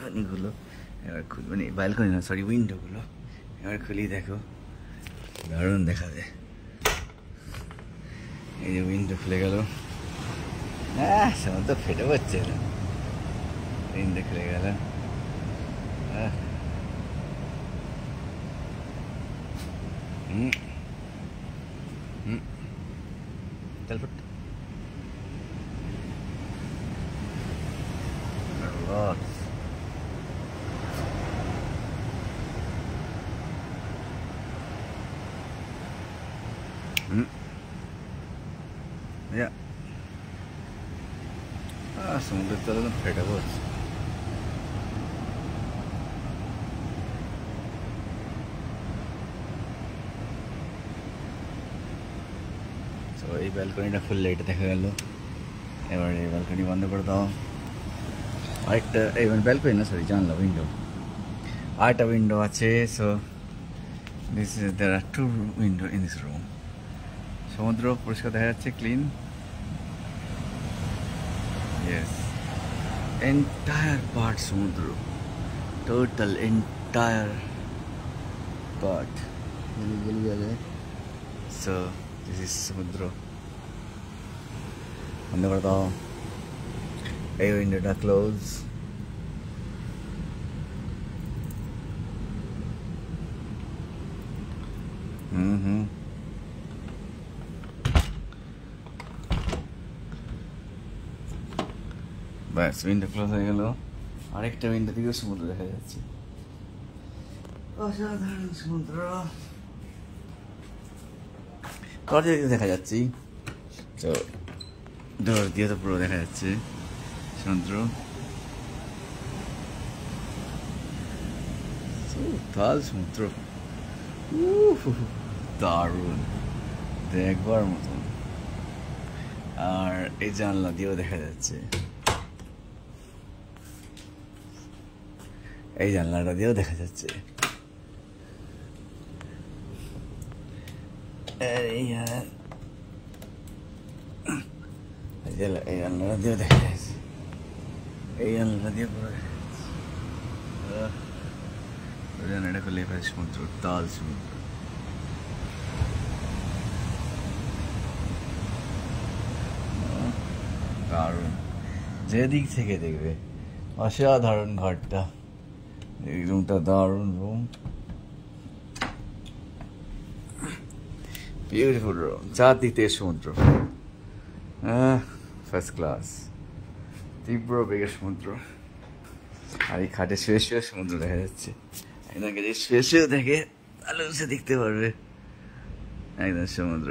ব্যালকনিগুলো এবার মানে ব্যালকনি না সরি উইন্ডোগুলো এবার খুলি দেখো দারুণ দেখা যায় এই যে উইন্ডো খুলে গেল সমুদ্র ফেটে পড়ছে উইন্ডো খুলে গেল चल फुट या समुद्र तल फेटा पड़ছে এই ব্যালকনিটা ফুল লাইটে দেখা গেল এবার এই ব্যালকনি বন্ধ করে দাও আরেকটা এই মানে ব্যালকনি না সরি জানলা উইন্ডো আরেকটা উইন্ডো আছে so this is there are two window in this room সমুদ্র পরিষ্কার দেখা যাচ্ছে ক্লিন ইয়েস এন্টায়ার পার্ট সমুদ্র total entire part so this is সমুদ্র বন্ধ করে দাও এই উইন্ডোটা ক্লোজ ব্যাস উইন্ডো ক্লোজ হয়ে গেল আরেকটা উইন্ডো দিকেও সমুদ্র দেখা যাচ্ছে অসাধারণ সমুদ্র দরজা দিয়ে দেখা যাচ্ছি তো দরজা দিয়ে তো পুরো দেখা যাচ্ছে সমুদ্র তাল সমুদ্র দারুণ দেখবার মতন আর এই জানলা দিয়েও দেখা যাচ্ছে এই জানলাটা দিয়েও দেখা যাচ্ছে এই জানলাটা দিয়েও দেখা যাচ্ছে এই জানলাটা দিয়ে পুরো দেখা যাচ্ছে জানলাটা খুলে ফেলে সমুদ্র তাল সমুদ্র দারুণ যেদিক থেকে দেখবে অসাধারণ ঘরটা এই রুমটা দারুণ রুম বিউটিফুল রুম চারদিক থেকে সমুদ্র ফার্স্ট ক্লাস তীব্র বেগের সমুদ্র আর এই খাটে শুয়ে শুয়ে সমুদ্র দেখা যাচ্ছে একদম শুয়ে শুয়ে দেখে তাহলে সে দেখতে পারবে একদম সমুদ্র